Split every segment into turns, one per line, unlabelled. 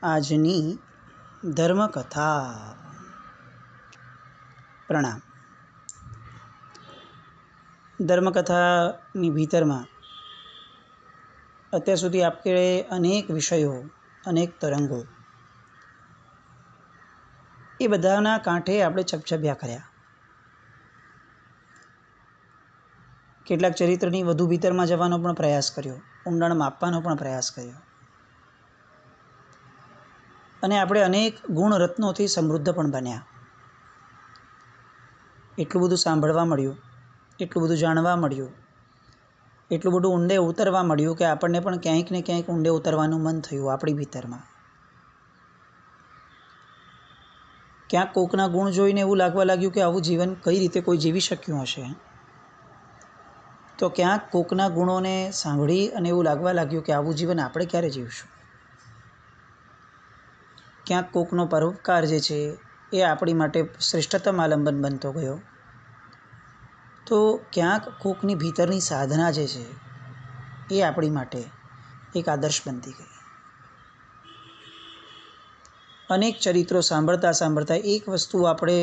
આજની ધર્મકથા. પ્રણામ. ધર્મકથાની ભીતરમાં અત્યાર સુધી આપણે અનેક વિષયો, અનેક તરંગો, એ બધાના કાંઠે આપણે છબછબ્યા કર્યા. કેટલાક ચરિત્રની વધુ ભીતરમાં જવાનો પણ પ્રયાસ કર્યો, ઊંડાણ માપવાનો પણ પ્રયાસ કર્યો, અને આપણે અનેક ગુણ રત્નોથી સમૃદ્ધ પણ બન્યા. એટલું બધું સાંભળવા મળ્યું, એટલું બધું જાણવા મળ્યું, એટલું બધું ઊંડે ઉતરવા મળ્યું કે આપણને પણ ક્યાંક ને ક્યાંક ઊંડે ઉતરવાનું મન થયું આપણી ભીતરમાં. ક્યાંક કોકના ગુણ જોઈને એવું લાગવા લાગ્યું કે આવું જીવન કઈ રીતે કોઈ જીવી શક્યું હશે. તો ક્યાંક કોકના ગુણોને સાંભળી અને એવું લાગવા લાગ્યું કે આવું જીવન આપણે ક્યારે જીવશું. ક્યાંક કોકનો પરોપકાર જે છે એ આપણી માટે શ્રેષ્ઠતમ આલંબન બનતો ગયો. તો ક્યાંક કોકની ભીતરની સાધના જે છે એ આપણી માટે એક આદર્શ બનતી ગઈ. અનેક ચરિત્રો સાંભળતા સાંભળતા એક વસ્તુ આપણે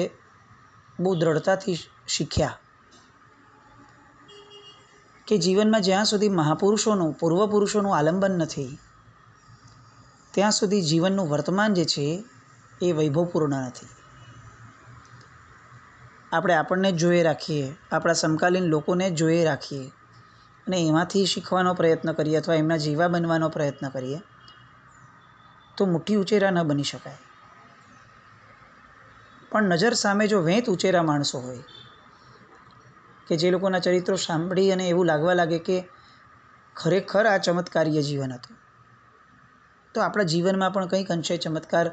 બહુ દ્રઢતાથી શીખ્યા કે જીવનમાં જ્યાં સુધી મહાપુરુષોનું, પૂર્વપુરુષોનું આલંબન નથી, ત્યાં સુધી જીવનનું વર્તમાન જે છે એ વૈભવપૂર્ણ નથી. આપણે આપણને જ જોઈએ રાખીએ, આપણા સમકાલીન લોકોને જ જોઈએ રાખીએ અને એમાંથી શીખવાનો પ્રયત્ન કરીએ અથવા એમના જેવા બનવાનો પ્રયત્ન કરીએ તો મુઠ્ઠી ઉચેરા ન બની શકાય. પણ નજર સામે જો વેંત ઉચેરા માણસો હોય કે જે લોકોના ચરિત્રો સાંભળી અને એવું લાગવા લાગે કે ખરેખર આ ચમત્કારીય જીવન હતું, તો આપણા જીવનમાં પણ કંઈક અંશે ચમત્કાર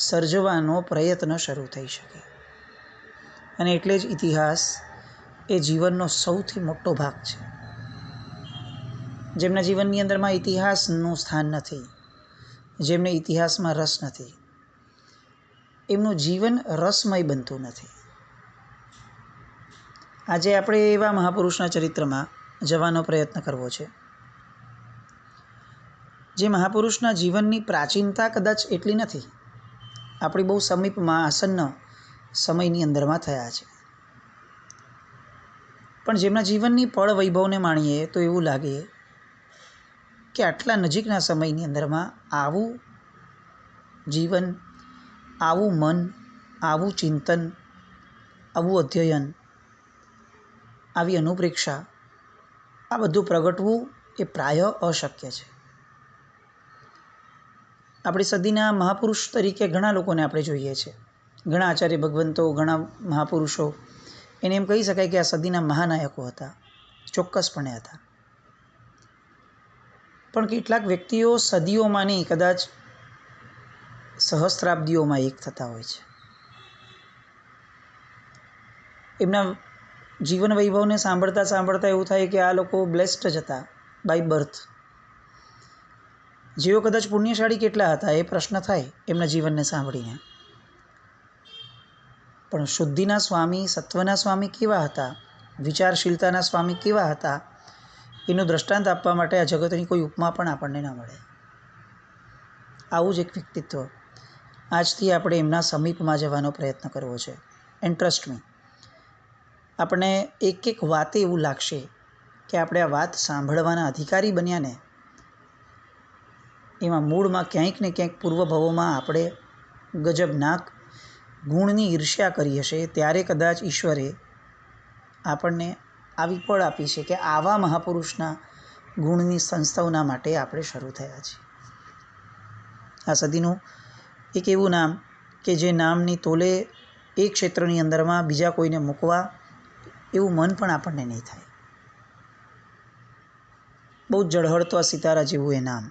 સર્જવાનો પ્રયત્ન શરૂ થઈ શકે. અને એટલે જ ઇતિહાસ એ જીવનનો સૌથી મોટો ભાગ છે. જેમના જીવનની અંદરમાં ઇતિહાસનું સ્થાન નથી, જેમને ઇતિહાસમાં રસ નથી, એમનું જીવન રસમય બનતું નથી. આજે આપણે એવા મહાપુરુષના ચરિત્રમાં જવાનો પ્રયત્ન કરવો છે જે મહાપુરુષના જીવનની પ્રાચીનતા કદાચ એટલી નથી, આપણી બહુ સમીપમાં આસન્ન સમયની અંદરમાં થયા છે. પણ જેમના જીવનની પળ વૈભવને માણીએ તો એવું લાગે કે આટલા નજીકના સમયની અંદરમાં આવું જીવન, આવું મન, આવું ચિંતન, આવું અધ્યયન, આવી અનુપ્રેક્ષા, આ બધું પ્રગટવું એ પ્રાય અશક્ય છે. આપણી સદીના મહાપુરુષ તરીકે ઘણા લોકોને આપણે જોઈએ છીએ, ઘણા આચાર્ય ભગવંતો, ઘણા મહાપુરુષો, એને એમ કહી શકાય કે આ સદીના મહાનાયકો હતા, ચોક્કસપણે હતા. પણ કેટલાક વ્યક્તિઓ સદીઓમાંની કદાચ સહસ્ત્રાબ્દીઓમાં એક થતા હોય છે. એમના જીવન વૈભવને સાંભળતા સાંભળતા એવું થાય કે આ લોકો બ્લેસ્ડ જ હતા બાય બર્થ. જેઓ કદાચ પુણ્યશાળી કેટલા હતા એ પ્રશ્ન થાય એમના જીવનને સાંભળીને. પણ શુદ્ધિના સ્વામી, સત્વના સ્વામી કેવા હતા, વિચારશીલતાના સ્વામી કેવા હતા, એનું દ્રષ્ટાંત આપવા માટે આ જગતની કોઈ ઉપમા પણ આપણને ન મળે. આવું જ એક વ્યક્તિત્વ આજથી આપણે એમના સમીપમાં જવાનો પ્રયત્ન કરવો છે. એન્ડ ટ્રસ્ટ મી, આપણને એક એક વાતે એવું લાગશે કે આપણે આ વાત સાંભળવાના અધિકારી બન્યા ને એમાં મૂળમાં ક્યાંક ને ક્યાંક પૂર્વભવોમાં આપણે ગજબનાક ગુણની ઈર્ષ્યા કરી હશે. ત્યારે કદાચ ઈશ્વરે આપણને આવી પળ આપી છે કે આવા મહાપુરુષના ગુણની સંસ્થાઓના માટે આપણે શરૂ થયા છીએ. આ સદીનું એક એવું નામ કે જે નામની તોલે એ ક્ષેત્રની અંદરમાં બીજા કોઈને મૂકવા એવું મન પણ આપણને નહીં થાય. બહુ જ ઝળહળતો આ સિતારા જેવું એ નામ.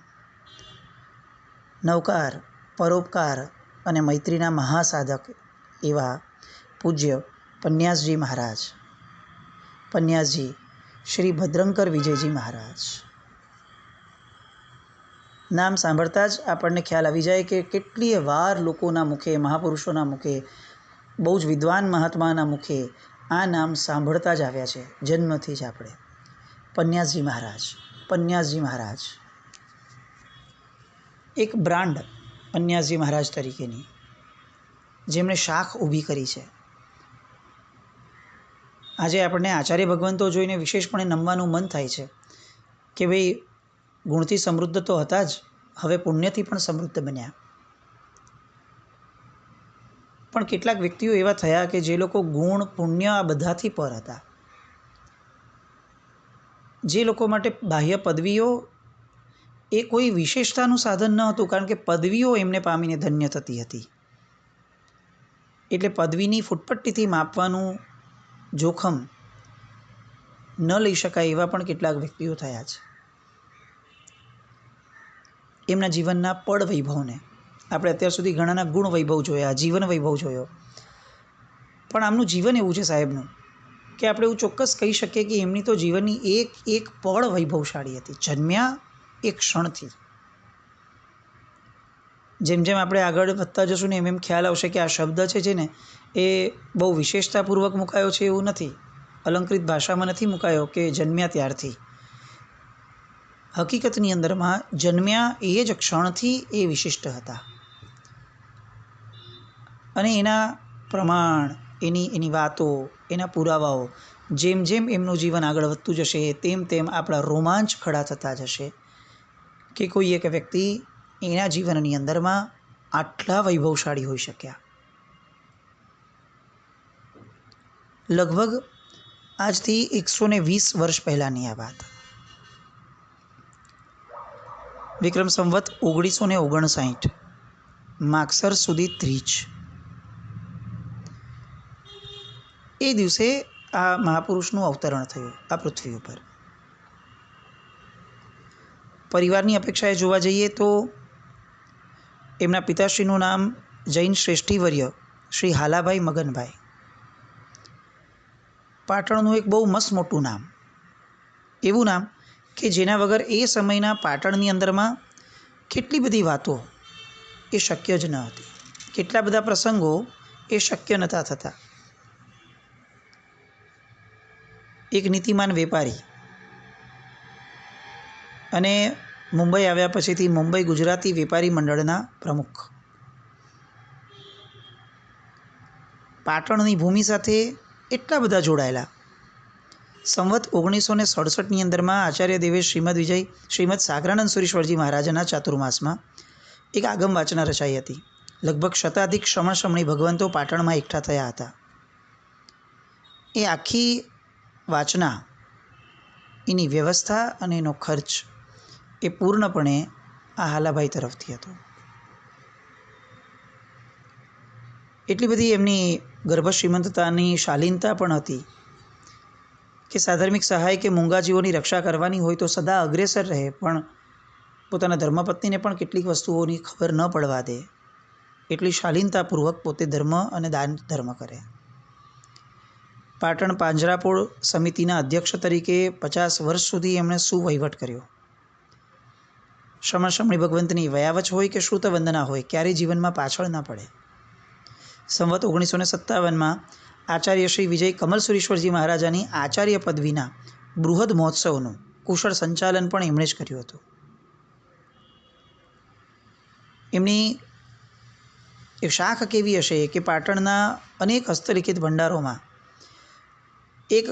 નવકાર, પરોપકાર અને મૈત્રીના મહાસાધક એવા પૂજ્ય પન્યાસજી મહારાજ, પન્યાસજી શ્રી ભદ્રંકર વિજયજી મહારાજ. નામ સાંભળતા જ આપણને ખ્યાલ આવી જાય કે કેટલીય વાર લોકોના મુખે, મહાપુરુષોના મુખે, બહુ જ વિદ્વાન મહાત્માના મુખે આ નામ સાંભળતા જ આવ્યા છે જન્મથી જ આપણે. પન્યાસજી મહારાજ, પન્યાસજી મહારાજ એક બ્રાન્ડ, અન્યાસજી મહારાજ તરીકેની, જેમણે શાખ ઊભી કરી છે. આજે આપણને આચાર્ય ભગવંતો જોઈને વિશેષપણે નમવાનું મન થાય છે કે ભાઈ ગુણથી સમૃદ્ધ તો હતા જ, હવે પુણ્યથી પણ સમૃદ્ધ બન્યા. પણ કેટલાક વ્યક્તિઓ એવા થયા કે જે લોકો ગુણ પુણ્ય આ બધાથી પર હતા. જે લોકો માટે બાહ્ય પદવીઓ એ કોઈ વિશેષતાનું સાધન ન હતું, કારણ કે પદવીઓ એમને પામીને ધન્ય થતી હતી. એટલે પદવીની ફૂટપટ્ટીથી માપવાનું જોખમ ન લઈ શકાય એવા પણ કેટલાક વ્યક્તિઓ થયા છે. એમના જીવનના પડ વૈભવને આપણે અત્યાર સુધી ઘણાના ગુણ વૈભવ જોયા, જીવન વૈભવ જોયો, પણ આમનું જીવન એવું છે સાહેબનું કે આપણે એવું ચોક્કસ કહી શકીએ કે એમની તો જીવનની એક એક પળ વૈભવશાળી હતી, જન્મ્યા એક ક્ષણથી. જેમ જેમ આપણે આગળ વધતા જશું ને એમ ખ્યાલ આવશે કે આ શબ્દ છે ને એ બહુ વિશેષતાપૂર્વક મુકાયો છે એવું નથી, અલંકૃત ભાષામાં નથી મુકાયો કે જન્મ્યા ત્યારથી. હકીકતની અંદરમાં જન્મ્યા એ જ ક્ષણથી એ વિશિષ્ટ હતા. અને એના પ્રમાણ, એની વાતો, એના પુરાવાઓ જેમ જેમ એમનું જીવન આગળ વધતું જશે તેમ તેમ આપણા રોમાંચ ખડા થતા જશે કે કોઈ એક વ્યક્તિ એના જીવનની અંદરમાં આટલા વૈભવશાળી હોઈ શક્યા. લગભગ આજથી 120 વર્ષ પહેલાંની આ વાત. વિક્રમ સંવત 1959 માગસર સુધી ત્રીજ, એ દિવસે આ મહાપુરુષનું અવતરણ થયું આ પૃથ્વી ઉપર. પરિવારની અપેક્ષાએ જોવા જઈએ તો એમના પિતાશ્રીનું નામ જૈન શ્રેષ્ઠીવર્ય શ્રી હાલાભાઈ મગનભાઈ. પાટણનું એક બહુ મસ્ત મોટું નામ, એવું નામ કે જેના વગર એ સમયના પાટણની અંદરમાં કેટલી બધી વાતો એ શક્ય જ ન હતી, કેટલા બધા પ્રસંગો એ શક્ય નહોતા થતા. એક નીતિમાન વેપારી અને મુંબઈ આવ્યા પછીથી મુંબઈ ગુજરાતી વેપારી મંડળના પ્રમુખ. પાટણની ભૂમિ સાથે એટલા બધા જોડાયેલા. સંવત 1967ની અંદરમાં આચાર્ય દેવે શ્રીમદ સાગરાનંદ સુરીશ્વરજી મહારાજના ચાતુર્માસમાં એક આગમ વાચના રચાઈ હતી. લગભગ શતાધિક શ્રમણી ભગવંતો પાટણમાં એકઠા થયા હતા. એ આખી વાચના, એની વ્યવસ્થા અને એનો ખર્ચ એ પૂર્ણપણે આ હાલાભાઈ તરફથી હતો. એટલી બધી એમની ગર્ભ શ્રીમંતતાની શાલીનતા પણ હતી કે સાધર્મિક સહાય કે મૂંગાજીઓની રક્ષા કરવાની હોય તો સદા અગ્રેસર રહે, પણ પોતાના ધર્મપત્નીને પણ કેટલીક વસ્તુઓની ખબર ન પડવા દે એટલી શાલીનતાપૂર્વક પોતે ધર્મ અને દાન ધર્મ કરે. પાટણ પાંજરાપોળ સમિતિના અધ્યક્ષ તરીકે 50 વર્ષ સુધી એમણે સુવહીવટ કર્યો. શ્રમણી ભગવંતની વયાવચ હોય કે શ્રુત વંદના હોય, ક્યારેય જીવનમાં પાછળ ના પડે. સંવત 1957માં આચાર્ય શ્રી વિજય કમલસુરીશ્વરજી મહારાજાની આચાર્ય પદવીના બૃહદ મહોત્સવનું કુશળ સંચાલન પણ એમણે જ કર્યું હતું. એમની એક શાખ કેવી હશે કે પાટણના અનેક હસ્તલિખિત ભંડારોમાં એક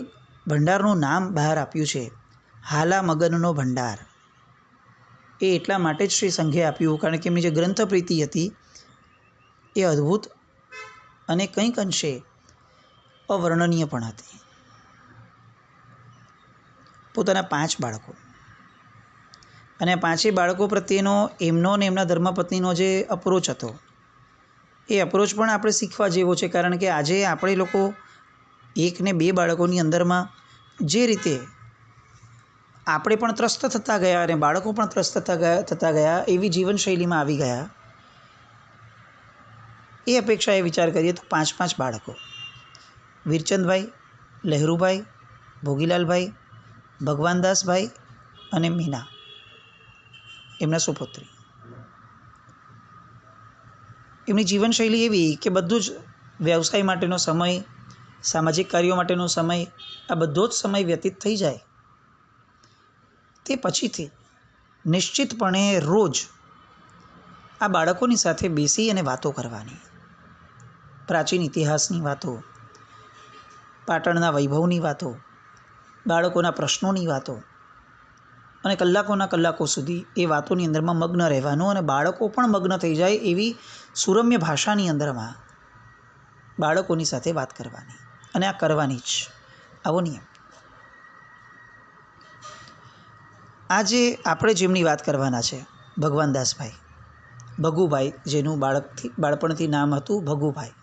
ભંડારનું નામ બહાર આપ્યું છે, હાલા મગનનો ભંડાર. એ એટલા માટે જ શ્રી સંઘે આપ્યું કારણ કે એમની જે ગ્રંથ પ્રીતિ હતી એ અદ્ભુત અને કંઈક અંશે અવર્ણનીય પણ હતી. પોતાના 5 બાળકો અને 5 બાળકો પ્રત્યેનો એમનો ને એમના ધર્મપત્નીનો જે અપ્રોચ હતો એ અપ્રોચ પણ આપણે શીખવા જેવો છે. કારણ કે આજે આપણે લોકો 1 ને 2 બાળકોની અંદરમાં જે રીતે આપણે પણ ત્રસ્ત થતા ગયા અને બાળકો પણ ત્રસ્ત થતા ગયા એવી જીવનશૈલીમાં આવી ગયા. એ અપેક્ષાએ વિચાર કરીએ તો 5 બાળકો, વીરચંદભાઈ, લહેરુભાઈ, ભોગીલાલભાઈ, ભગવાનદાસભાઈ અને મીના એમના સુપુત્રી. એમની જીવનશૈલી એવી કે બધું જ વ્યવસાય માટેનો સમય, સામાજિક કાર્યો માટેનો સમય, આ બધો જ સમય વ્યતીત થઈ જાય તે પછીથી નિશ્ચિતપણે રોજ આ બાળકોની સાથે બેસી અને વાતો કરવાની, પ્રાચીન ઇતિહાસની વાતો, પાટણના વૈભવની વાતો, બાળકોના પ્રશ્નોની વાતો, અને કલાકોના કલાકો સુધી એ વાતોની અંદરમાં મગ્ન રહેવાનું અને બાળકો પણ મગ્ન થઈ જાય એવી સુરમ્ય ભાષાની અંદરમાં બાળકોની સાથે વાત કરવાની, અને આ કરવાની જ, આવો નિયમ. આજે આપણે જેમની વાત કરવાના છે, ભગવાનદાસભાઈ, ભગુભાઈ, જેનું બાળપણથી નામ હતું ભગુભાઈ.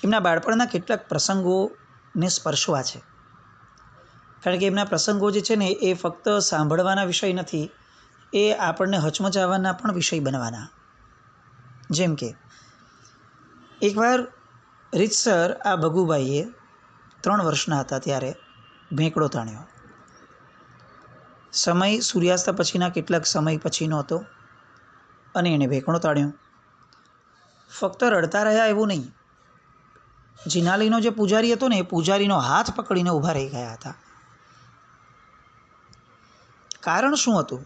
એમના બાળપણના કેટલાક પ્રસંગોને સ્પર્શવા છે, કારણ કે એમના પ્રસંગો જે છે ને એ ફક્ત સાંભળવાના વિષય નથી, એ આપણને હચમચાવવાના પણ વિષય બનવાના. જેમ કે એકવાર રીતસર આ ભગુભાઈએ 3 વર્ષના હતા ત્યારે ભેંકડો તાણ્યો. સમય સૂર્યાસ્ત પછીના કેટલાક સમય પછીનો હતો અને એણે ભેંકડો તાણ્યો. ફક્ત રડતા રહ્યા એવું નહીં, જિનાલીનો જે પૂજારી હતો ને એ પૂજારીનો હાથ પકડીને ઊભા રહી ગયા હતા. કારણ શું હતું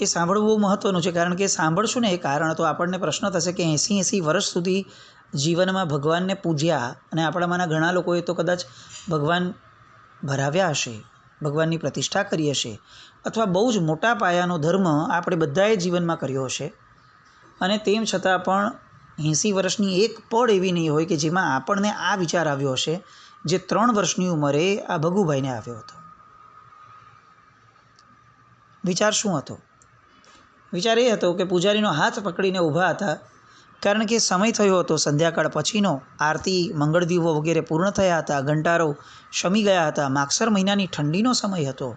એ સાંભળવું બહુ મહત્ત્વનું છે, કારણ કે સાંભળશું ને એ કારણ તો આપણને પ્રશ્ન થશે કે 80 વર્ષ સુધી જીવનમાં ભગવાનને પૂજ્યા અને આપણામાંના ઘણા લોકોએ તો કદાચ ભગવાન ભરાવ્યા હશે, ભગવાનની પ્રતિષ્ઠા કરી હશે, અથવા બહુ જ મોટા પાયાનો ધર્મ આપણે બધાએ જીવનમાં કર્યો હશે, અને તેમ છતાં પણ 80 વર્ષની એક પળ એવી નહીં હોય કે જેમાં આપણને આ વિચાર આવ્યો હશે જે 3 વર્ષની ઉંમરે આ ભગુભાઈને આવ્યો હતો. વિચાર શું હતો? વિચાર એ હતો કે પૂજારીનો હાથ પકડીને ઊભા હતા, કારણ કે સમય થયો હતો સંધ્યાકાળ પછીનો, આરતી મંગળદીવો વગેરે પૂર્ણ થયા હતા, ઘંટારો શમી ગયા હતા, માગસર મહિનાની ઠંડીનો સમય હતો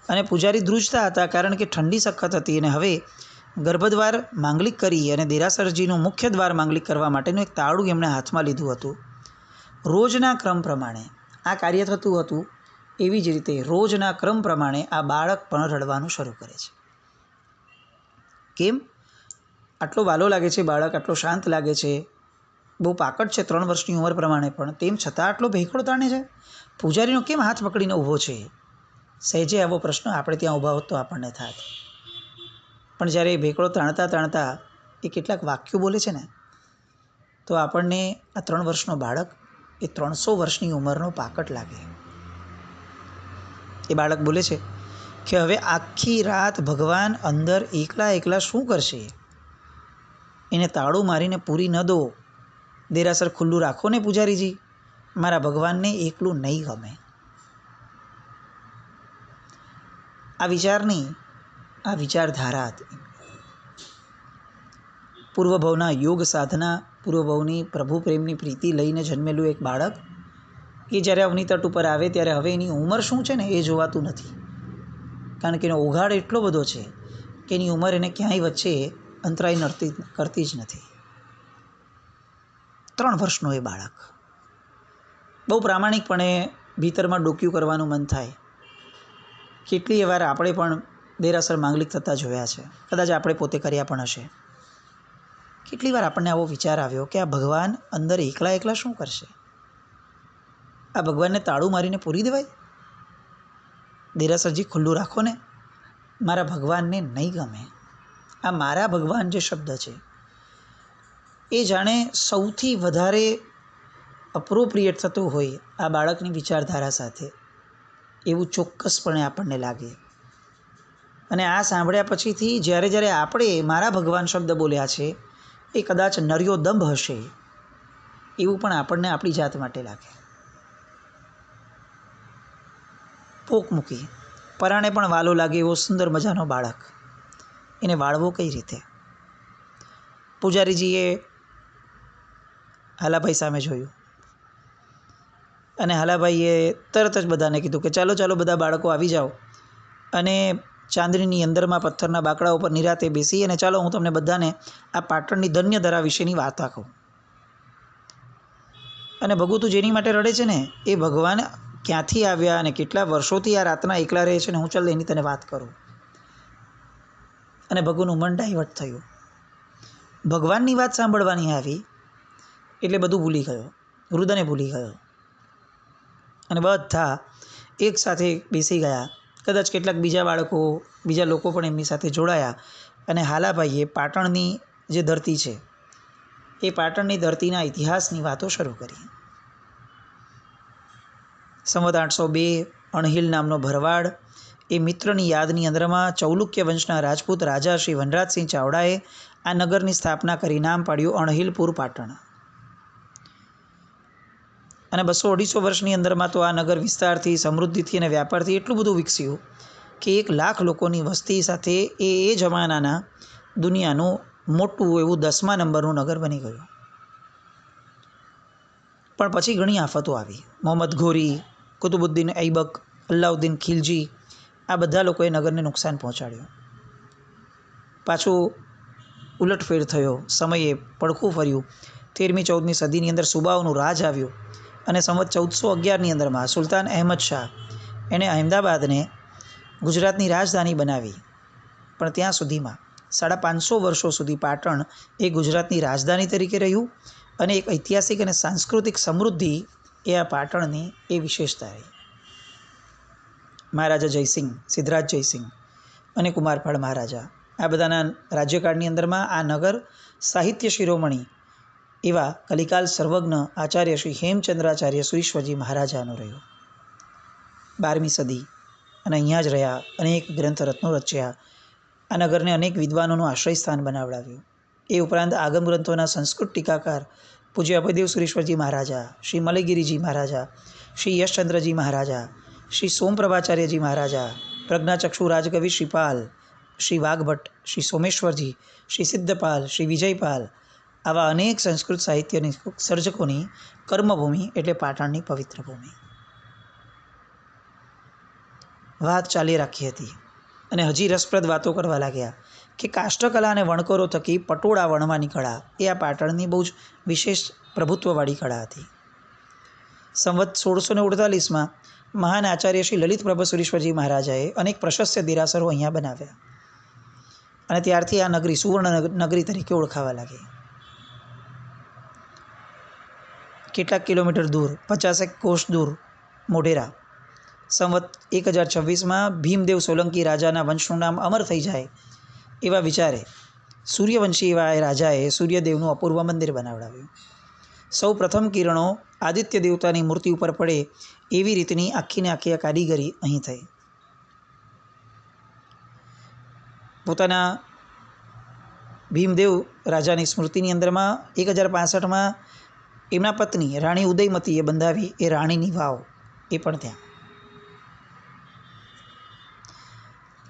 અને પૂજારી ધ્રુજતા હતા કારણ કે ઠંડી સખત હતી. અને હવે ગર્ભદ્વાર માંગલિક કરી અને દેરાસરજીનું મુખ્ય દ્વાર માંગલિક કરવા માટેનું એક તાળું એમણે હાથમાં લીધું હતું. રોજના ક્રમ પ્રમાણે આ કાર્ય થતું હતું, એવી જ રીતે રોજના ક્રમ પ્રમાણે આ બાળક પણ રડવાનું શરૂ કરે છે. કેમ? આટલો વાલો લાગે છે બાળક, આટલો શાંત લાગે છે, બહુ પાકટ છે 3 વર્ષની ઉંમર પ્રમાણે, પણ તેમ છતાં આટલો ભેંકડો તાણે છે. પૂજારીનો કેમ હાથ પકડીને ઊભો છે? સહેજે આવો પ્રશ્ન આપણે ત્યાં ઊભા હોત તો આપણને થાત. પણ જ્યારે એ ભેંકડો તાણતા તાણતા એ કેટલાક વાક્યો બોલે છે ને, તો આપણને આ 3 વર્ષનો બાળક એ 300 વર્ષની ઉંમરનો પાકટ લાગે. એ બાળક બોલે છે કે હવે આખી રાત ભગવાન અંદર એકલા એકલા શું કરશે? એને તાળું મારીને પૂરી ન દો, દેરાસર ખુલ્લું રાખો ને પૂજારીજી, મારા ભગવાનને એકલું નહીં ગમે. આ વિચારની, આ વિચારધારા હતી. પૂર્વભવના યોગ સાધના, પૂર્વભવની પ્રભુ પ્રેમની પ્રીતિ લઈને જન્મેલું એક બાળક એ જ્યારે અવની તટ ઉપર આવે ત્યારે હવે એની ઉંમર શું છે ને એ જોવાતું નથી, કારણ કે એનો ઓઘાડ એટલો બધો છે કે એની ઉંમર એને ક્યાંય વચ્ચે અંતરાય કરતી જ નથી. 3 વર્ષનો એ બાળક બહુ પ્રામાણિકપણે ભીતરમાં ડોક્યું કરવાનું મન થાય. કેટલીય વાર આપણે પણ દેરાસર માંગલિક થતા જોયા છે, કદાચ આપણે પોતે કર્યા પણ હશે. કેટલી વાર આપણને આવો વિચાર આવ્યો કે આ ભગવાન અંદર એકલા એકલા શું કરશે? આ ભગવાનને તાળું મારીને પૂરી દેવાય? દેરાસરજી ખુલ્લું રાખો ને, મારા ભગવાનને નહીં ગમે. આ મારા ભગવાન જે શબ્દ છે એ જાણે સૌથી વધારે અપ્રોપ્રિએટ થતું હોય આ બાળકની વિચારધારા સાથે, એવું ચોક્કસપણે આપણને લાગે. અને આ સાંભળ્યા પછીથી જ્યારે જ્યારે આપણે મારા ભગવાન શબ્દ બોલ્યા છે એ કદાચ નર્યો દંભ હશે એવું પણ આપણને આપણી જાત માટે લાગે. પોક મૂકી પરાણે પણ વાલો લાગે એવો સુંદર મજાનો બાળક, એને વાળવો કઈ રીતે? પૂજારીજીએ હાલાભાઈ સામે જોયું અને હાલાભાઈએ તરત જ બધાને કીધું કે ચાલો ચાલો બધા બાળકો આવી જાઓ અને ચાંદનીની અંદરમાં પથ્થરના બાકડા ઉપર નિરાતે બેસી અને ચાલો હું તમને બધાને આ પાટણની ધન્યધરા વિશેની વાત કહું. અને ભગુ તું જેની માટે રડે છે ને એ ભગવાન ક્યાંથી આવ્યા અને કેટલા વર્ષોથી આ રાતના એકલા રહે છે ને હું ચાલ એની તને વાત કરું. અને ભગુનું મન ડાયવર્ટ થયું. ભગવાનની વાત સાંભળવાની આવી એટલે બધું ભૂલી ગયો, રુદને ભૂલી ગયો અને બધા એક સાથે બેસી ગયા કદાચ કેટલાક બીજા બાળકો, બીજા લોકો પણ એમની સાથે જોડાયા અને હાલાભાઈએ પાટણની જે ધરતી છે એ પાટણની ધરતીના ઇતિહાસની વાતો શરૂ કરી. સંવત 802 અણહિલ નામનો ભરવાડ એ મિત્રની યાદની અંદરમાં ચૌલુક્ય વંશના રાજપૂત રાજા શ્રી વનરાજસિંહ ચાવડાએ આ નગરની સ્થાપના કરી નામ પાડ્યું અણહિલપુર પાટણ. અને 200-250 વર્ષની અંદરમાં તો આ નગર વિસ્તારથી, સમૃદ્ધિથી અને વ્યાપારથી એટલું બધું વિકસ્યું કે 1 લાખ લોકોની વસ્તી સાથે એ જમાનાના દુનિયાનું મોટું એવું 10મા નંબરનું નગર બની ગયું. પણ પછી ઘણી આફતો આવી. મોહમ્મદ ઘોરી, કુતુબુદ્દીન ઐબક, અલ્લાઉદ્દીન ખિલજી આ બધા લોકોએ નગરને નુકસાન પહોંચાડ્યું. પાછું ઉલટફેર થયો, સમયે પડખું ફર્યું. 13મી-14મી સદીની અંદર સુબાઓનું રાજ આવ્યું અને સંવત 1411ની અંદરમાં સુલતાન અહેમદ શાહ એણે અહેમદાબાદને ગુજરાતની રાજધાની બનાવી. પણ ત્યાં સુધીમાં 550 વર્ષો સુધી પાટણ એ ગુજરાતની રાજધાની તરીકે રહ્યું અને એક ઐતિહાસિક અને સાંસ્કૃતિક સમૃદ્ધિ એ આ પાટણની એ વિશેષતા રહી. મહારાજા જયસિંહ, સિદ્ધરાજ જયસિંહ અને કુમારપાળ મહારાજા આ બધાના રાજ્યકાળની અંદરમાં આ નગર સાહિત્ય શિરોમણી એવા કલિકાલ સર્વજ્ઞ આચાર્ય શ્રી હેમચંદ્રાચાર્ય સુરીશ્વરજી મહારાજાનું રહ્યું. 12મી સદી અને અહીંયા જ રહ્યા, અનેક ગ્રંથ રત્નો રચ્યા. આ નગરને અનેક વિદ્વાનોનું આશ્રયસ્થાન બનાવડાવ્યું. એ ઉપરાંત આગમ ગ્રંથોના સંસ્કૃત ટીકાકાર પૂજ્ય અભયદેવ સુરેશ્વરજી મહારાજા, શ્રી મલયગીરીજી મહારાજા, શ્રી યશચંદ્રજી મહારાજા, શ્રી સોમપ્રભાચાર્યજી મહારાજા, પ્રજ્ઞાચક્ષુ રાજકવિ શ્રીપાલ, શ્રી વાઘભટ્ટ, શ્રી સોમેશ્વરજી, શ્રી સિદ્ધપાલ, શ્રી વિજયપાલ આવા અનેક સંસ્કૃત સાહિત્યની સર્જકોની કર્મભૂમિ એટલે પાટણની પવિત્ર ભૂમિ. વાત ચાલી રાખી હતી અને હજી રસપ્રદ વાતો કરવા લાગ્યા કે કાષ્ઠકલા અને વણકરો થકી પટોળા વણવાની કળા એ આ પાટણની બહુ જ વિશેષ પ્રભુત્વવાળી કળા હતી. સંવત 1648માં મહાન આચાર્ય શ્રી લલિત પ્રભા સુરેશ્વરજી મહારાજાએ અનેક પ્રશસ્ત દેરાસરો અહીંયા બનાવ્યા અને ત્યારથી આ નગરી સુવર્ણ નગરી તરીકે ઓળખાવા લાગી. કેટલાક કિલોમીટર દૂર, 50 કોષ દૂર મોઢેરા, સંવત 1026માં ભીમદેવ સોલંકી રાજાના વંશનું નામ અમર થઈ જાય એવા વિચારે સૂર્યવંશી એવા રાજાએ સૂર્યદેવનું અપૂર્વ મંદિર બનાવડાવ્યું. સૌ પ્રથમ કિરણો આદિત્ય દેવતાની મૂર્તિ ઉપર પડે એવી રીતની આખીને આખી આ કારીગરી અહીં થઈ. પોતાના ભીમદેવ રાજાની સ્મૃતિની અંદરમાં 1065માં એમના પત્ની રાણી ઉદયમતીએ બંધાવી એ રાણીની વાવ એ પણ ત્યાં.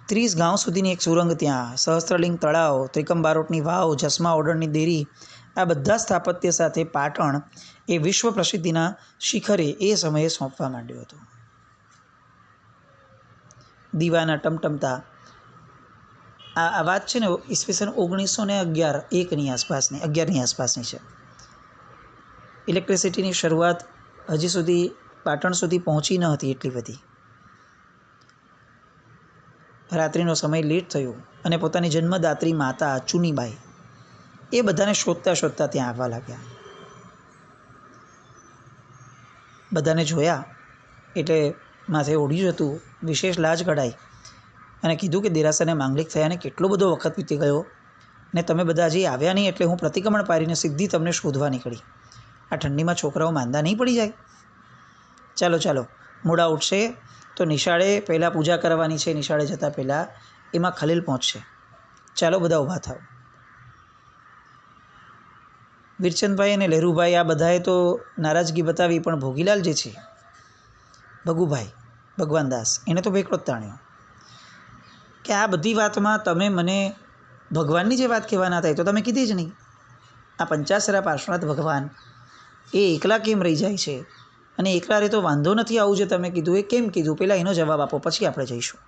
30 ગાંવ સુધીની એક સુરંગ ત્યાં, સહસ્ત્રલિંગ તળાવ, ત્રિકમ બારોટની વાવ, જસમા ઓર્ડરની દેરી આ બધા સ્થાપત્ય સાથે પાટણ એ વિશ્વ પ્રસિદ્ધિના શિખરે એ સમયે સોંપવા માંડ્યું હતું. દીવાના ટમટમતા આ વાત છે ને ઈસવીસન 1911-1ની આસપાસની 11ની આસપાસની છે. ઇલેક્ટ્રિસિટીની શરૂઆત હજી સુધી પાટણ સુધી પહોંચી ન હતી એટલી બધી. રાત્રિનો સમય લેટ થયો અને પોતાની જન્મદાત્રી માતા ચુનીબાઈ એ બધાને શોધતા શોધતા ત્યાં આવવા લાગ્યા. બધાને જોયા એટલે માથે ઓઢ્યું હતું, વિશેષ લાજ કઢાઈ અને કીધું કે દેરાસરને માંગલિક થયાને કેટલો બધો વખત વીતી ગયો ને તમે બધા હજી આવ્યા નહીં એટલે હું પ્રતિક્રમણ પાડીને સીધી તમને શોધવા નીકળી. આ ઠંડીમાં છોકરાઓ માંદા નહીં પડી જાય? ચાલો ચાલો, મોડા ઉઠશે તો નિશાળે પહેલાં પૂજા કરવાની છે, નિશાળે જતાં પહેલાં એમાં ખલેલ પહોંચશે. ચાલો બધા ઊભા થાવ. વીરચંદભાઈ અને લહેરુભાઈ આ બધાએ તો નારાજગી બતાવી, પણ ભોગીલાલ જે છે ભગુભાઈ ભગવાનદાસ એને તો ભેકડો જ તાણ્યો કે આ બધી વાતમાં તમે મને ભગવાનની જે વાત કહેવાના થાય તો તમે કીધી જ નહીં. આ પંચાસરા પાર્શ્વનાથ ભગવાન એ એકલા કેમ રહી જાય છે અને એકલા રહે તો વાંધો નથી, આવું જે તમે કીધું એ કેમ કીધું, પહેલાં એનો જવાબ આપો પછી આપણે જઈશું.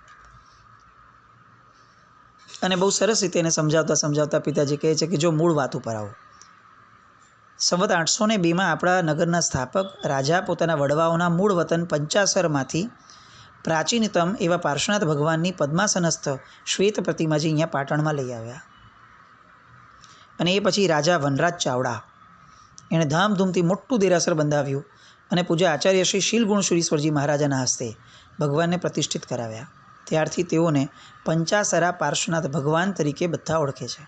અને બહુ સરસ રીતે એને સમજાવતા પિતાજી કહે છે કે જો મૂળ વાત ઉપર આવો. સંવત 802માં આપણા નગરના સ્થાપક રાજા પોતાના વડવાઓના મૂળ વતન પંચાસરમાંથી પ્રાચીનતમ એવા પાર્શ્વનાથ ભગવાનની પદ્માસનસ્થ શ્વેત પ્રતિમાજી અહીંયા પાટણમાં લઈ આવ્યા. અને એ પછી રાજા વનરાજ ચાવડા એણે ધામધૂમથી મોટું દેરાસર બંધાવ્યું અને પૂજા આચાર્ય શ્રી શીલગુણ સુરીશ્વરજી મહારાજાના હસ્તે ભગવાનને પ્રતિષ્ઠિત કરાવ્યા. ત્યારથી તેઓને પંચાસરા પાર્શ્વનાથ ભગવાન તરીકે બધા ઓળખે છે.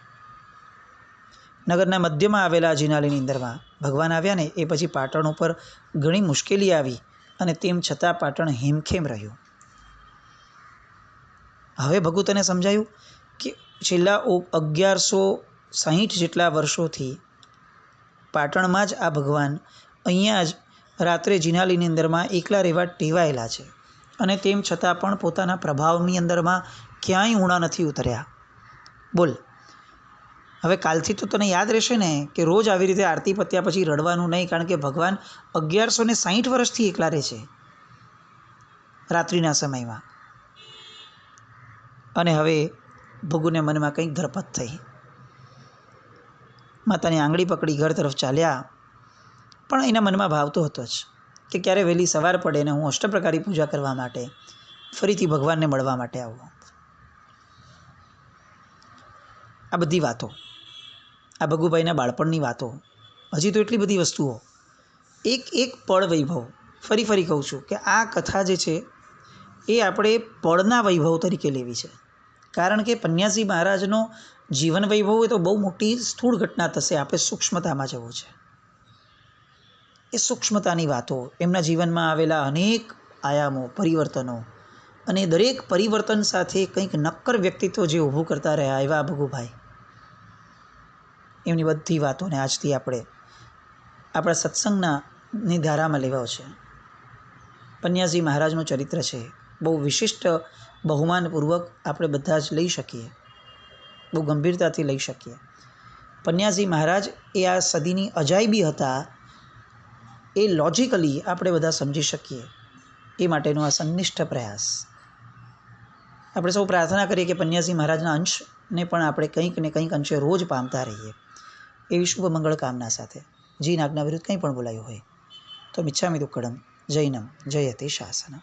નગરના મધ્યમાં આવેલા જિનાલીની અંદરમાં ભગવાન આવ્યા ને એ પછી પાટણ ઉપર ઘણી મુશ્કેલી આવી અને તેમ છતાં પાટણ હેમખેમ રહ્યું. હવે ભગુતને સમજાયું કે છેલ્લા 1160 જેટલા વર્ષોથી પાટણમાં જ આ ભગવાન અહીંયા જ રાત્રે જિનાલીની અંદરમાં એકલા રહેવા ટેવાયેલા છે અને તેમ છતાં પણ પોતાના પ્રભાવની અંદરમાં ક્યાંય ઊણા નથી ઉતર્યા. બોલ, હવે કાલથી તો તને યાદ રહેશે ને કે રોજ આવી રીતે આરતી પત્યા પછી રડવાનું નહીં, કારણ કે ભગવાન 1160 વર્ષથી એકલા રહે છે રાત્રિના સમયમાં. અને હવે ભગુને મનમાં કંઈક ધરપત થઈ. માતાની આંગળી પકડી ઘર તરફ ચાલ્યા, પણ એના મનમાં ભાવતો હતો જ કે ક્યારે વહેલી સવાર પડે ને હું અષ્ટપ્રકારી પૂજા કરવા માટે ફરીથી ભગવાનને મળવા માટે આવું. આ બધી વાતો, આ ભગુભાઈના બાળપણની વાતો, હજી તો એટલી બધી વસ્તુઓ, એક એક પળ વૈભવ. ફરી કહું છું કે આ કથા જે છે એ આપણે પળના વૈભવ તરીકે લેવી છે, કારણ કે પન્યાસી મહારાજનો જીવન વૈભવ એ તો બહુ મોટી સ્થૂળ ઘટના થશે. આપણે સૂક્ષ્મતામાં જવું છે. એ સૂક્ષ્મતાની વાતો, એમના જીવનમાં આવેલા અનેક આયામો, પરિવર્તનો, અને દરેક પરિવર્તન સાથે કંઈક નક્કર વ્યક્તિત્વ જે ઊભું કરતા રહ્યા એવા ભગુભાઈ, એમની બધી વાતોને આજથી આપણે આપણા સત્સંગની ધારામાં લેવા છે. પન્યાસી મહારાજનું ચરિત્ર છે, બહુ વિશિષ્ટ બહુમાનપૂર્વક આપણે બધા જ લઈ શકીએ, બહુ ગંભીરતાથી લઈ શકીએ. પન્યાસી મહારાજ એ આ સદીની અજાયબી હતા, એ લોજિકલી આપણે બધા સમજી શકીએ એ માટેનો આ સંનિષ્ઠ પ્રયાસ. આપણે સૌ પ્રાર્થના કરીએ કે પન્યાસી મહારાજના અંશને પણ આપણે કંઈક ને કંઈક અંશે રોજ પામતા રહીએ, એવી શુભ મંગળ કામના સાથે. જીન આજ્ઞા વિરુદ્ધ કંઈ પણ બોલાયું હોય તો મિચ્છામિ દુક્કડમ. જૈનમ જયતે શાસનમ.